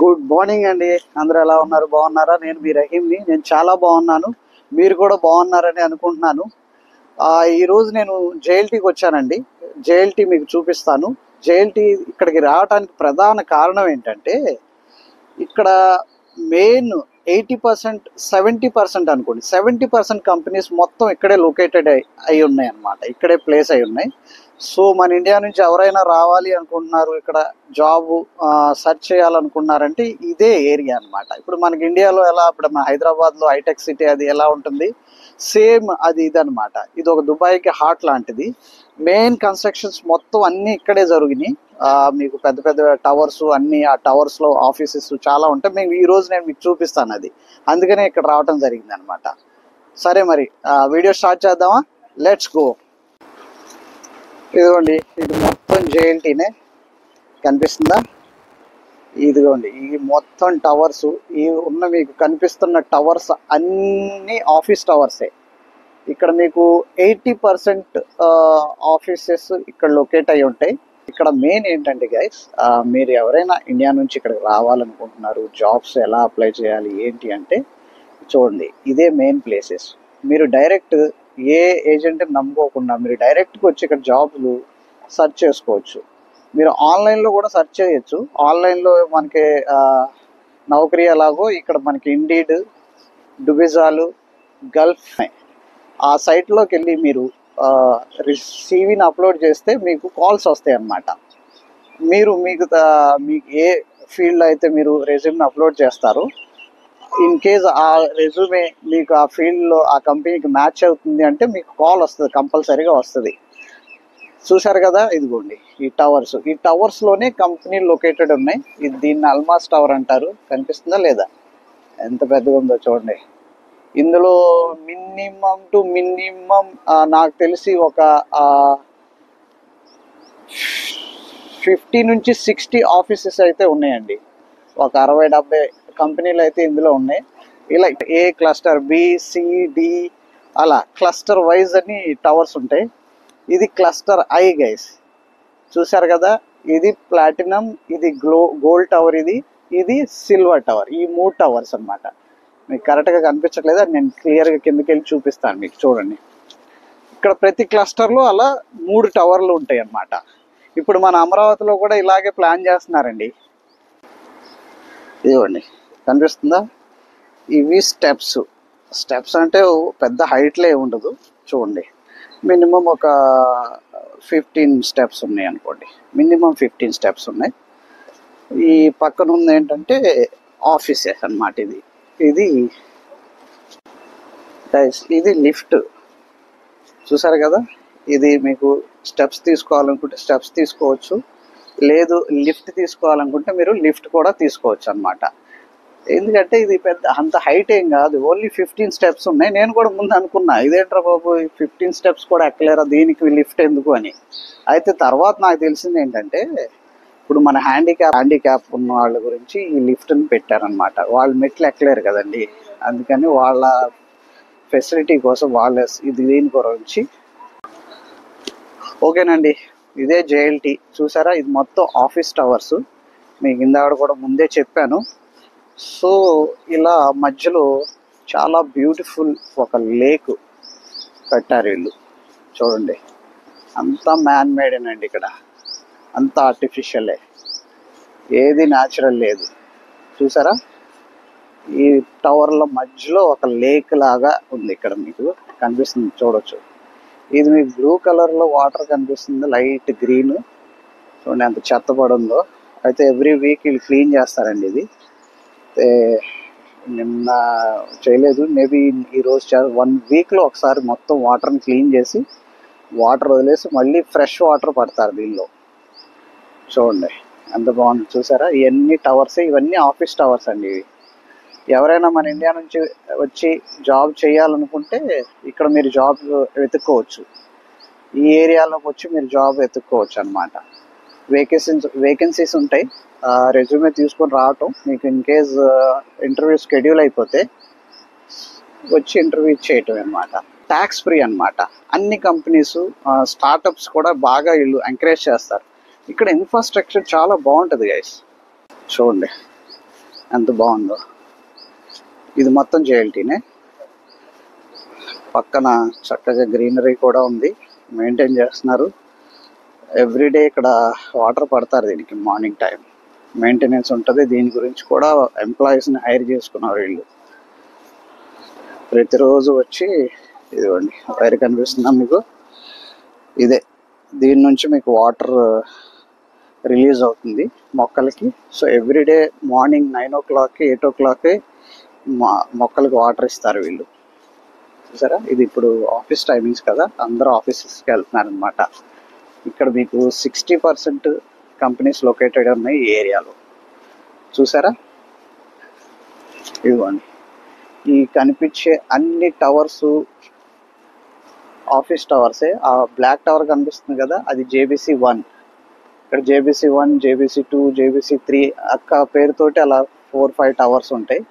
Good morning అండి. అందరూ ఎలా ఉన్నారు? బాగున్నారా? నేను మీ రహీంని. నేను చాలా బాగున్నాను. మీరు కూడా బాగున్నారని అనుకుంటున్నాను. ఈరోజు నేను జేఎల్టీకి వచ్చానండి. జేఎల్టీ మీకు చూపిస్తాను. జేఎల్టీ ఇక్కడికి రావడానికి ప్రధాన కారణం ఏంటంటే, ఇక్కడ మెయిన్ 80%, 70% అనుకోండి, 70% కంపెనీస్ మొత్తం ఇక్కడే లొకేటెడ్ అయి ఉన్నాయి అన్నమాట. ఇక్కడే ప్లేస్ అయి ఉన్నాయి. సో మన ఇండియా నుంచి ఎవరైనా రావాలి అనుకుంటున్నారు, ఇక్కడ జాబ్ సెర్చ్ చేయాలనుకున్నారంటే ఇదే ఏరియా అన్నమాట. ఇప్పుడు మనకి ఇండియాలో ఎలా, ఇప్పుడు మన హైదరాబాద్లో హైటెక్ సిటీ అది ఎలా ఉంటుంది, సేమ్ అది ఇదనమాట. ఇది ఒక దుబాయ్కి హార్ట్ లాంటిది. మెయిన్ కన్స్ట్రక్షన్స్ మొత్తం అన్నీ ఇక్కడే జరిగినాయి. మీకు పెద్ద పెద్ద టవర్స్ అన్నీ, ఆ టవర్స్లో ఆఫీసెస్ చాలా ఉంటాయి. మేము ఈరోజు నేను మీకు చూపిస్తాను అది. అందుకనే ఇక్కడ రావడం జరిగింది అనమాట. సరే మరి వీడియో స్టార్ట్ చేద్దామా? Let's go. ఇదిగోండి, ఇది మొత్తం జేఎల్టీనే. కనిపిస్తుందా? ఇదిగోండి, ఈ మొత్తం టవర్స్, ఈ ఉన్న మీకు కనిపిస్తున్న టవర్స్ అన్నీ ఆఫీస్ టవర్సే. ఇక్కడ మీకు 80% ఆఫీసెస్ ఇక్కడ లొకేట్ అయి ఉంటాయి. ఇక్కడ మెయిన్ ఏంటంటే గైస్, మీరు ఎవరైనా ఇండియా నుంచి ఇక్కడికి రావాలనుకుంటున్నారు, జాబ్స్ ఎలా అప్లై చేయాలి ఏంటి అంటే, చూడండి ఇదే మెయిన్ ప్లేసెస్. మీరు డైరెక్ట్ ఏ ఏజెంట్ నమ్ముకోకుండా మీరు డైరెక్ట్గా వచ్చి ఇక్కడ జాబ్లు సెర్చ్ చేసుకోవచ్చు. మీరు ఆన్లైన్లో కూడా సెర్చ్ చేయొచ్చు. ఆన్లైన్లో మనకి నౌకరీ ఎలాగో ఇక్కడ మనకి ఇండీడ్, డుబిజాలు, గల్ఫ్, ఆ సైట్లోకి వెళ్ళి మీరు సివిని అప్లోడ్ చేస్తే మీకు కాల్స్ వస్తాయి అన్నమాట. మీకు ఏ ఫీల్డ్లో అయితే మీరు రెజ్యూమ్ని అప్లోడ్ చేస్తారో, ఇన్ కేస్ ఆ రెజ్యూమే మీకు ఆ ఫీల్డ్లో ఆ కంపెనీకి మ్యాచ్ అవుతుంది అంటే మీకు కాల్ వస్తుంది, కంపల్సరీగా వస్తుంది. చూసారు కదా, ఇదిగోండి ఈ టవర్స్. ఈ టవర్స్లోనే కంపెనీలు లొకేటెడ్ ఉన్నాయి. దీన్ని అల్మాస్ టవర్ అంటారు. కనిపిస్తుందా లేదా? ఎంత పెద్దగా ఉందో చూడండి. ఇందులో మినిమం నాకు తెలిసి ఒక 50 నుంచి 60 ఆఫీసెస్ అయితే ఉన్నాయండి. ఒక 60-70 కంపెనీలు అయితే ఇందులో ఉన్నాయి. ఇలా ఏ క్లస్టర్, బి, సి, డి అలా క్లస్టర్ వైజ్ అని టవర్స్ ఉంటాయి. ఇది క్లస్టర్ ఐ గైస్. చూసారు కదా, ఇది ప్లాటినం, ఇది గోల్డ్ టవర్, ఇది సిల్వర్ టవర్. ఈ 3 టవర్స్ అన్నమాట. మీకు కరెక్ట్గా కనిపించట్లేదు, నేను క్లియర్గా కిందకి వెళ్ళి చూపిస్తాను మీకు. చూడండి, ఇక్కడ ప్రతి క్లస్టర్లో అలా 3 టవర్లు ఉంటాయి అన్నమాట. ఇప్పుడు మన అమరావతిలో కూడా ఇలాగే ప్లాన్ చేస్తున్నారండి. ఇదిగోండి, కనిపిస్తుందా? ఇవి స్టెప్స్ అంటే పెద్ద హైట్లే ఉండదు. చూడండి, మినిమం ఒక 15 స్టెప్స్ ఉన్నాయి అనుకోండి. మినిమం 15 స్టెప్స్ ఉన్నాయి. ఈ పక్కన ఉంది ఏంటంటే ఆఫీసెస్ అన్నమాట. ఇది లిఫ్ట్. చూసారు కదా, ఇది మీకు స్టెప్స్ తీసుకోవాలనుకుంటే స్టెప్స్ తీసుకోవచ్చు, లేదు లిఫ్ట్ తీసుకోవాలనుకుంటే మీరు లిఫ్ట్ కూడా తీసుకోవచ్చు అన్నమాట. ఎందుకంటే ఇది పెద్ద అంత హైట్ ఏం కాదు, ఓన్లీ 15 స్టెప్స్ ఉన్నాయి. నేను కూడా ముందు అనుకున్నా, ఇదేంట్రా బాబు 15 స్టెప్స్ కూడా ఎక్కలేరా, దీనికి లిఫ్ట్ ఎందుకు అని. అయితే తర్వాత నాకు తెలిసింది ఏంటంటే, ఇప్పుడు మన హ్యాండిక్యాప్ ఉన్న వాళ్ళ గురించి ఈ లిఫ్ట్ని పెట్టారనమాట. వాళ్ళు మెట్లు ఎక్కలేరు కదండి, అందుకని వాళ్ళ ఫెసిలిటీ కోసం దీని గురించి. ఓకేనండి, ఇదే జేఎల్టీ. చూసారా, ఇది మొత్తం ఆఫీస్ టవర్స్. మీకు ఇందాక కూడా ముందే చెప్పాను. సో ఇలా మధ్యలో చాలా బ్యూటిఫుల్ ఒక లేక్ కట్టారు వీళ్ళు. చూడండి, అంతా మ్యాన్ మేడేనండి. ఇక్కడ అంతా ఆర్టిఫిషియలే, ఏది న్యాచురల్ లేదు. చూసారా, ఈ టవర్ల మధ్యలో ఒక లేక్ లాగా ఉంది. ఇక్కడ మీకు కనిపిస్తుంది, చూడొచ్చు. ఇది మీకు బ్లూ కలర్లో వాటర్ కనిపిస్తుంది, లైట్ గ్రీన్. చూడండి ఎంత చెత్త పడుందో. అయితే ఎవ్రీ వీక్ వీళ్ళు క్లీన్ చేస్తారండి. ఇది నిన్న చేయలేదు, మేబీ ఈరోజు 1 వీక్లో ఒకసారి మొత్తం వాటర్ని క్లీన్ చేసి వాటర్ వదిలేసి మళ్ళీ ఫ్రెష్ వాటర్ పడతారు దీనిలో. చూడండి ఎంత బాగుంది. చూసారా, ఇవన్నీ టవర్స్, ఇవన్నీ ఆఫీస్ టవర్స్ అండి. ఇవి ఎవరైనా మన ఇండియా నుంచి వచ్చి జాబ్ చేయాలనుకుంటే ఇక్కడ మీరు జాబ్ వెతుక్కోవచ్చు. ఈ ఏరియాలోకి వచ్చి మీరు జాబ్ వెతుక్కోవచ్చు అన్నమాట. వేకెన్సీస్ ఉంటాయి. రెజ్యూమే తీసుకొని రావటం, మీకు ఇన్ కేస్ ఇంటర్వ్యూ షెడ్యూల్ అయిపోతే వచ్చి ఇంటర్వ్యూ చేయటం అన్నమాట. ట్యాక్స్ ఫ్రీ అన్నమాట. అన్ని కంపెనీస్, స్టార్టప్స్ కూడా బాగా వీళ్ళు ఎంకరేజ్ చేస్తారు. ఇక్కడ ఇన్ఫ్రాస్ట్రక్చర్ చాలా బాగుంటుంది గైస్. చూడండి, ఎంత బాగుందో. ఇది మొత్తం జేఎల్టీనే. పక్కన చక్కగా గ్రీనరీ కూడా ఉంది, మెయింటైన్ చేస్తున్నారు. ఎవ్రీడే ఇక్కడ వాటర్ పడతారు దీనికి. మార్నింగ్ టైం మెయింటెనెన్స్ ఉంటుంది. దీని గురించి కూడా ఎంప్లాయీస్ని హైర్ చేసుకున్నారు వీళ్ళు. ప్రతిరోజు వచ్చి ఇదిగోండి వైర్ కనిపిస్తుందా మీకు, ఇదే దీని నుంచి మీకు వాటర్ రిలీజ్ అవుతుంది మొక్కలకి. So everyday morning 9 o'clock 8 o'clock మొక్కలకి వాటర్ ఇస్తారు వీళ్ళు. చూసారా, ఇది ఇప్పుడు ఆఫీస్ టైమింగ్స్ కదా, అందరూ ఆఫీసెస్కి వెళ్తున్నారు అనమాట. ఇక్కడ మీకు 60% కంపెనీస్ లొకేటెడ్ ఉన్నాయి ఈ ఏరియాలో. చూసారా, ఇదిగోండి ఈ కనిపించే అన్ని టవర్స్ ఆఫీస్ టవర్సే. ఆ బ్లాక్ టవర్ కనిపిస్తుంది కదా, అది JBC1. ఇక్కడ JBC1, JBC2, JBC3 అక్క పేరుతోటి అలా 4-5 టవర్స్ ఉంటాయి.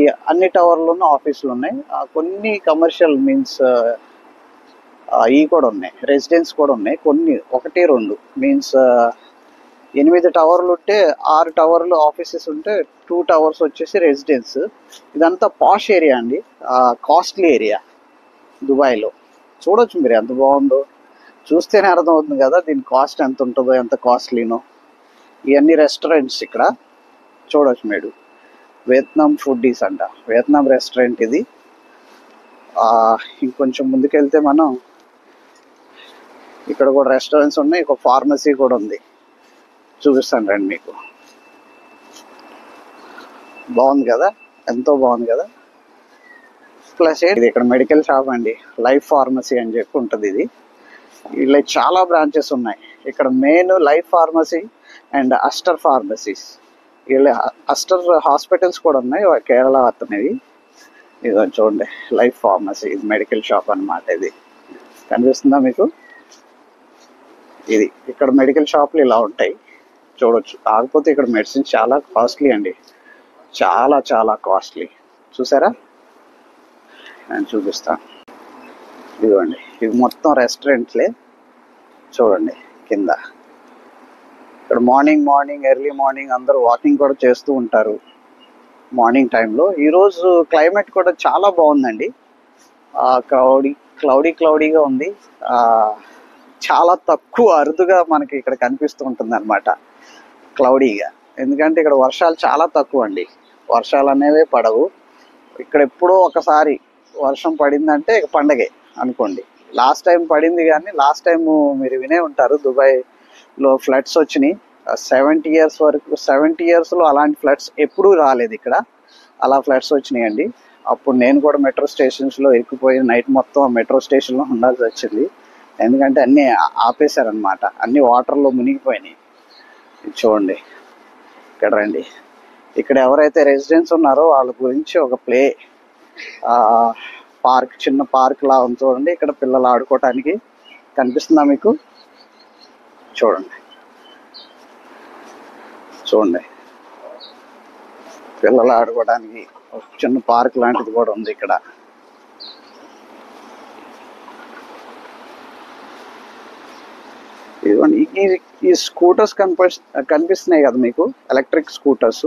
ఈ అన్ని టవర్లోనూ ఆఫీసులు ఉన్నాయి. కొన్ని కమర్షియల్ మీన్స్ ఇవి కూడా ఉన్నాయి, రెసిడెన్స్ కూడా ఉన్నాయి. కొన్ని 1-2 మీన్స్ 8 టవర్లు ఉంటే 6 టవర్లు ఆఫీసెస్ ఉంటే 2 టవర్స్ వచ్చేసి రెసిడెన్స్. ఇదంతా పాష్ ఏరియా అండి, కాస్ట్లీ ఏరియా దుబాయ్లో. చూడొచ్చు మీరు ఎంత బాగుందో, చూస్తేనే అర్థమవుతుంది కదా దీని కాస్ట్ ఎంత ఉంటుందో, ఎంత కాస్ట్లీనో. ఇవన్నీ రెస్టారెంట్స్ ఇక్కడ చూడొచ్చు మీరు. వియత్నాం ఫుడ్డీస్ అంట, వియత్నాం రెస్టారెంట్ ఇది. ఇంకొంచెం ముందుకెళ్తే మనం ఇక్కడ కూడా రెస్టారెంట్స్ ఉన్నాయి, ఒక ఫార్మసీ కూడా ఉంది, చూపిస్తాను రండి మీకు. బాగుంది కదా, ఎంతో బాగుంది కదా. ప్లస్ ఇది ఇక్కడ మెడికల్ షాప్ అండి, లైఫ్ ఫార్మసీ అని చెప్పి ఉంటుంది. ఇది ఇలా చాలా బ్రాంచెస్ ఉన్నాయి ఇక్కడ. Main Life Pharmacy and Aster pharmacies, ఇలా అస్టర్ హాస్పిటల్స్ కూడా ఉన్నాయి, కేరళ అతనివి. ఇది చూడండి లైఫ్ ఫార్మసీ, ఇది మెడికల్ షాప్ అన్నమాట. ఇది కనిపిస్తుందా మీకు, ఇది ఇక్కడ మెడికల్ షాప్లు ఇలా ఉంటాయి చూడొచ్చు. కాకపోతే ఇక్కడ మెడిసిన్ చాలా కాస్ట్లీ అండి, చాలా చాలా కాస్ట్లీ. చూసారా, నేను చూపిస్తాను. ఇదిగోండి ఇవి మొత్తం రెస్టారెంట్లే. చూడండి కింద ఇక్కడ మార్నింగ్ ఎర్లీ మార్నింగ్ అందరూ వాకింగ్ కూడా చేస్తూ ఉంటారు మార్నింగ్ టైంలో. ఈరోజు క్లైమేట్ కూడా చాలా బాగుందండి, క్లౌడీగా ఉంది. చాలా తక్కువ అరుదుగా మనకి ఇక్కడ కనిపిస్తూ ఉంటుంది అనమాట క్లౌడీగా. ఎందుకంటే ఇక్కడ వర్షాలు చాలా తక్కువ అండి, వర్షాలు అనేవే పడవు ఇక్కడ. ఎప్పుడో ఒకసారి వర్షం పడిందంటే పండగే అనుకోండి. లాస్ట్ టైం పడింది, కానీ లాస్ట్ టైం మీరు వినే ఉంటారు దుబాయ్లో ఫ్లడ్స్ వచ్చినాయి. 70 years వరకు, 70 yearsలో అలాంటి ఫ్లడ్స్ ఎప్పుడూ రాలేదు ఇక్కడ. అలా ఫ్లడ్స్ వచ్చినాయండి. అప్పుడు నేను కూడా మెట్రో స్టేషన్స్లో ఎక్కిపోయి నైట్ మొత్తం మెట్రో స్టేషన్లో ఉండాల్సి వచ్చింది. ఎందుకంటే అన్నీ ఆపేశారనమాట, అన్నీ వాటర్లో మునిగిపోయినాయి. చూడండి ఇక్కడ రండి, ఇక్కడ ఎవరైతే రెసిడెంట్స్ ఉన్నారో వాళ్ళ గురించి ఒక పార్క్, చిన్న పార్క్ లా ఉంది చూడండి. ఇక్కడ పిల్లలు ఆడుకోవటానికి కనిపిస్తుందా మీకు, చూడండి పిల్లలు ఆడుకోవడానికి ఒక చిన్న పార్క్ లాంటిది కూడా ఉంది ఇక్కడ. ఇదిగోండి ఈ స్కూటర్స్ కనిపిస్తున్నాయి కదా మీకు, ఎలక్ట్రిక్ స్కూటర్స్.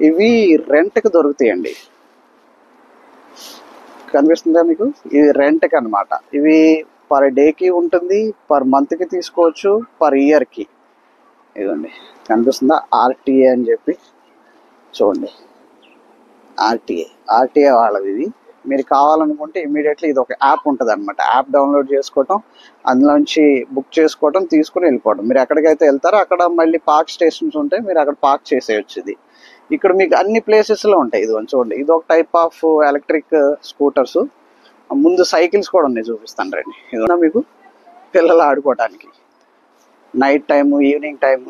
ఇవి రెంట్కి దొరుకుతాయండి, కనిపిస్తుందా మీకు, ఇది రెంట్కి అనమాట. ఇవి పర్ డేకి ఉంటుంది, పర్ మంత్కి తీసుకోవచ్చు, పర్ ఇయర్కి. ఇదండి కనిపిస్తుందా, RTA అని చెప్పి చూడండి. ఆర్టీఏ వాళ్ళది ఇది. మీరు కావాలనుకుంటే ఇమీడియట్లీ ఇది ఒక యాప్ ఉంటుంది అనమాట. యాప్ డౌన్లోడ్ చేసుకోవటం, అందులోంచి బుక్ చేసుకోవటం, తీసుకుని వెళ్ళిపోవడం. మీరు ఎక్కడికైతే వెళ్తారో అక్కడ మళ్ళీ పార్క్ స్టేషన్స్ ఉంటాయి, మీరు అక్కడ పార్క్ చేసేయచ్చు. ఇది ఇక్కడ మీకు అన్ని ప్లేసెస్లో ఉంటాయి. ఇది చూడండి, ఇది ఒక టైప్ ఆఫ్ ఎలక్ట్రిక్ స్కూటర్స్. ముందు సైకిల్స్ కూడా ఉన్నాయి, చూపిస్తాను రండి. ఇది మీకు పిల్లలు ఆడుకోవడానికి నైట్ టైము,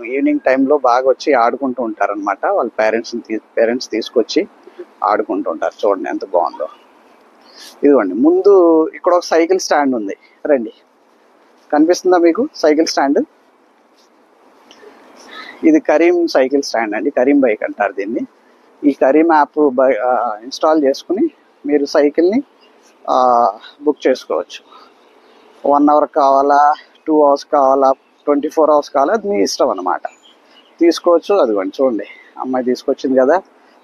ఈవినింగ్ టైంలో బాగా వచ్చి ఆడుకుంటూ ఉంటారనమాట. వాళ్ళ పేరెంట్స్ తీసుకొచ్చి ఆడుకుంటూ ఉంటారు. చూడండి ఎంత బాగుందో. ఇదిగోండి ముందు ఇక్కడ ఒక సైకిల్ స్టాండ్ ఉంది, రండి కనిపిస్తుందా మీకు సైకిల్ స్టాండ్. ఇది కరీం సైకిల్ స్టాండ్ అండి, కరీం బైక్ అంటారు దీన్ని. ఈ కరీం యాప్ ఇన్స్టాల్ చేసుకుని మీరు సైకిల్ని బుక్ చేసుకోవచ్చు. 1 hour కావాలా, 2 hours కావాలా, 24 hours కావాలా, అది మీ ఇష్టం అన్నమాట. తీసుకోవచ్చు. అదిగోండి చూడండి, అమ్మాయి తీసుకొచ్చింది కదా,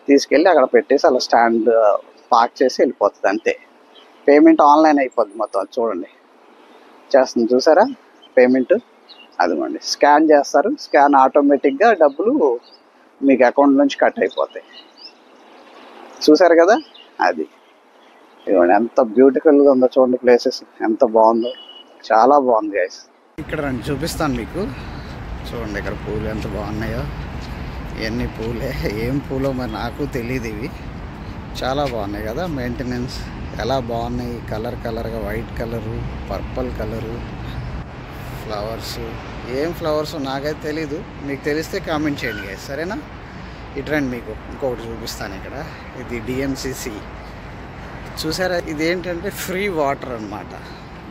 తీసుకెళ్ళి అక్కడ పెట్టేసి అలా స్టాండ్ పార్క్ చేసి వెళ్ళిపోతుంది అంతే. పేమెంట్ ఆన్లైన్ అయిపోద్ది మొత్తం. అది చూడండి చేస్తుంది చూసారా పేమెంట్. అదిగోండి స్కాన్ చేస్తారు, స్కాన్ ఆటోమేటిక్గా డబ్బులు మీకు అకౌంట్ నుంచి కట్ అయిపోతాయి. చూసారు కదా అది. ఇదిగోండి ఎంత బ్యూటిఫుల్గా ఉందో చూడండి, ప్లేసెస్ ఎంత బాగుందో, చాలా బాగుంది గైస్. ఇక్కడ రండి చూపిస్తాను మీకు. చూడండి ఇక్కడ పూలు ఎంత బాగున్నాయో. ఇవన్నీ పూలే, ఏం పూలో మరి నాకు తెలియదు. ఇవి చాలా బాగున్నాయి కదా, మెయింటెనెన్స్ ఎలా బాగున్నాయి. కలర్ కలర్గా white colour, purple colour, flowers. ఏం ఫ్లవర్స్ నాకైతే తెలీదు, మీకు తెలిస్తే కామెంట్ చేయండి గైస్, సరేనా. ఇట్రండి మీకు ఇంకొకటి చూపిస్తాను. ఇక్కడ ఇది డిఎంసిసి చూసారా. ఇది ఏంటంటే ఫ్రీ వాటర్ అన్నమాట.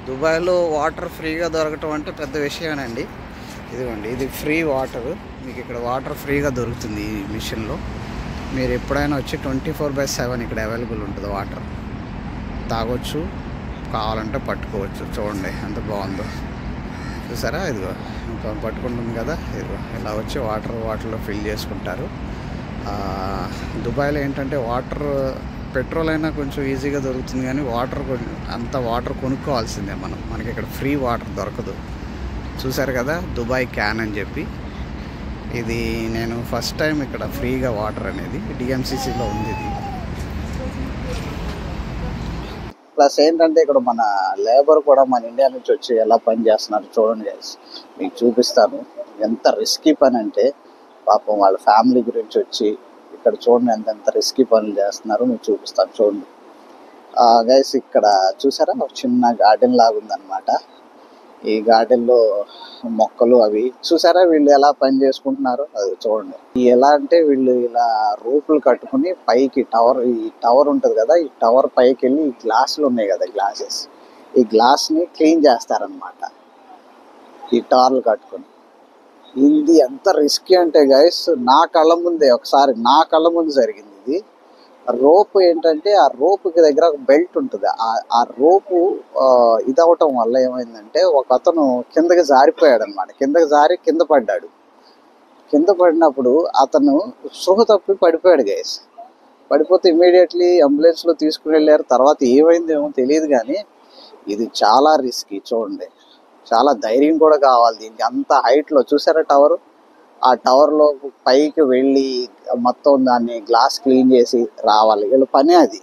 దుబాయ్లో వాటర్ ఫ్రీగా దొరకటం అంటే పెద్ద విషయమేనండి. ఇదిగోండి ఇది ఫ్రీ వాటర్, మీకు ఇక్కడ వాటర్ ఫ్రీగా దొరుకుతుంది ఈ మిషన్లో. మీరు ఎప్పుడైనా వచ్చి 24/7 ఇక్కడ అవైలబుల్ ఉంటుంది. వాటర్ తాగొచ్చు, కావాలంటే పట్టుకోవచ్చు. చూడండి ఎంత బాగుందో చూసారా. ఇదిగో పట్టుకుంటుంది కదా, ఇదిగో ఇలా వచ్చి వాటర్లో ఫిల్ చేసుకుంటారు. దుబాయ్లో ఏంటంటే వాటర్, పెట్రోల్ అయినా కొంచెం ఈజీగా దొరుకుతుంది, కానీ వాటర్ అంత వాటర్ కొనుక్కోవాల్సిందే మనం. మనకి ఇక్కడ ఫ్రీ వాటర్ దొరకదు. చూసారు కదా దుబాయ్ క్యాన్ అని చెప్పి. ఇది నేను ఫస్ట్ టైం ఇక్కడ ఫ్రీగా వాటర్ అనేది డిఎంసిసిలో ఉంది ఇది. ప్లస్ ఏంటంటే ఇక్కడ మన లేబర్ కూడా మన ఇండియా నుంచి వచ్చి ఎలా పని చేస్తున్నారు చూడండి గైస్, మీకు చూపిస్తాను. ఎంత రిస్కీ పని అంటే పాపం వాళ్ళ ఫ్యామిలీ గురించి వచ్చి ఇక్కడ చూడండి ఎంత రిస్కీ పనులు చేస్తున్నారు, మీకు చూపిస్తాను చూడండి గైస్. ఇక్కడ చూసారా ఒక చిన్న గార్డెన్ లాగా ఉందన్నమాట. ఈ గార్డెన్లో మొక్కలు అవి చూసారా, వీళ్ళు ఎలా పని చేసుకుంటున్నారు అది చూడండి. ఎలా అంటే వీళ్ళు ఇలా రూపులు కట్టుకుని పైకి ఈ టవర్ ఉంటుంది కదా, ఈ టవర్ పైకి వెళ్ళి ఈ గ్లాసులు ఉన్నాయి కదా, గ్లాసెస్, ఈ గ్లాస్ని క్లీన్ చేస్తారనమాట ఈ టవర్లు కట్టుకుని. ఇది ఎంత రిస్కీ అంటే గైస్, నా కళ్ళ ముందు జరిగింది ఇది. రోప్ ఏంటంటే ఆ రోపుకి దగ్గర ఒక బెల్ట్ ఉంటుంది. ఆ రోపు ఇదవటం వల్ల ఏమైందంటే ఒక అతను కిందకి జారిపోయాడు అనమాట. కింద పడ్డాడు. కింద పడినప్పుడు అతను స్పృహ తప్పి పడిపోయాడు గైస్. పడిపోతే ఇమీడియట్లీ అంబులెన్స్లో తీసుకుని వెళ్ళారు. తర్వాత ఏమైందేమో తెలియదు, కానీ ఇది చాలా రిస్కీ. చూడండి చాలా ధైర్యం కూడా కావాలి దీనికి. అంత హైట్లో చూసారా టవర్, ఆ టవర్లో పైకి వెళ్ళి మొత్తం దాన్ని గ్లాస్ క్లీన్ చేసి రావాలి. వీళ్ళ పనే అది.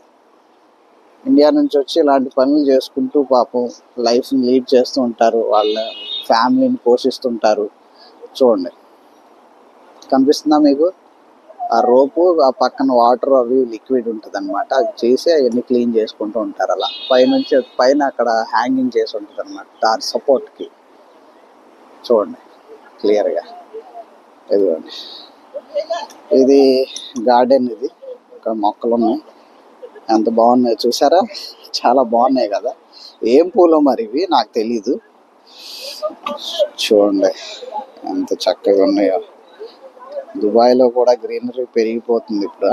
ఇండియా నుంచి వచ్చి ఇలాంటి పనులు చేసుకుంటూ పాపం లైఫ్ని లీడ్ చేస్తూ ఉంటారు, వాళ్ళ ఫ్యామిలీని పోషిస్తుంటారు. చూడండి కనిపిస్తుందా మీకు ఆ రోపు, ఆ పక్కన వాటర్ అవి లిక్విడ్ ఉంటుంది అనమాట. అది చేసి అవన్నీ క్లీన్ చేసుకుంటూ ఉంటారు. అలా పైన అక్కడ హ్యాంగింగ్ చేసి ఉంటుంది అనమాట టార్ సపోర్ట్కి. చూడండి క్లియర్గా. ఇదిగోండి ఇది గార్డెన్, ఇది ఇక్కడ మొక్కలు ఉన్నాయి ఎంత బాగున్నాయి చూసారా, చాలా బాగున్నాయి కదా. ఏం పూలో మరి ఇవి నాకు తెలీదు. చూడండి ఎంత చక్కగా ఉన్నాయో. దుబాయ్లో కూడా గ్రీనరీ పెరిగిపోతుంది ఇప్పుడు.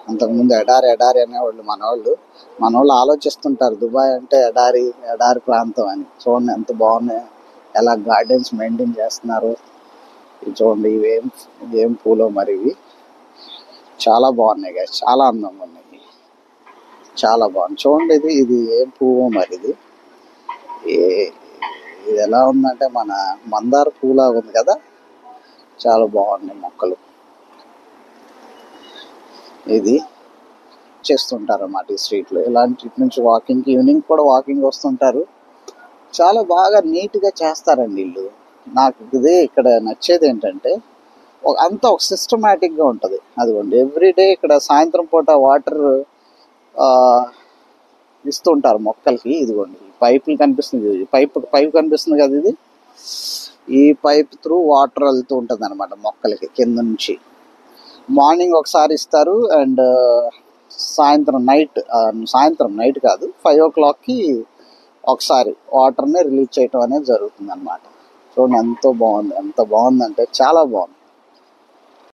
అంతకుముందు ఎడారి అనేవాళ్ళు మనోళ్ళు ఆలోచిస్తుంటారు దుబాయ్ అంటే ఎడారి ప్రాంతం అని. చూడండి ఎంత బాగున్నాయో, ఎలా గార్డెన్స్ మెయింటైన్ చేస్తున్నారు. ఇది చూడండి ఇవేం పూలో మరి ఇవి చాలా బాగున్నాయి కదా, చాలా అందంగా ఉన్నాయి, చాలా బాగుంది. చూడండి ఇది ఏం పువ్వు మరి ఇది ఎలా ఉందంటే మన మందార పూలాగా ఉంది కదా, చాలా బాగున్నాయి మొక్కలు. ఇది చేస్తుంటారు అన్నమాట ఈ స్ట్రీట్లో. ఇలాంటి నుంచి ఈవినింగ్ కూడా వాకింగ్ వస్తుంటారు. చాలా బాగా నీట్గా చేస్తారండి వీళ్ళు. నాకు ఇదే ఇక్కడ నచ్చేది ఏంటంటే అంతా ఒక సిస్టమేటిక్గా ఉంటుంది. అదిగోండి ఎవ్రీడే ఇక్కడ సాయంత్రం పూట వాటర్ ఇస్తుంటారు మొక్కలకి. ఇదిగోండి పైపులు కనిపిస్తుంది, పైప్ కనిపిస్తుంది కదా, ఈ పైప్ త్రూ వాటర్ వెళ్తూ ఉంటుంది అనమాట మొక్కలకి కింద నుంచి. మార్నింగ్ ఒకసారి ఇస్తారు అండ్ సాయంత్రం నైట్ కాదు 5 o'clockకి ఒకసారి వాటర్ని రిలీజ్ చేయటం అనేది జరుగుతుంది అనమాట. చూడండి ఎంత బాగుందంటే చాలా బాగుంది.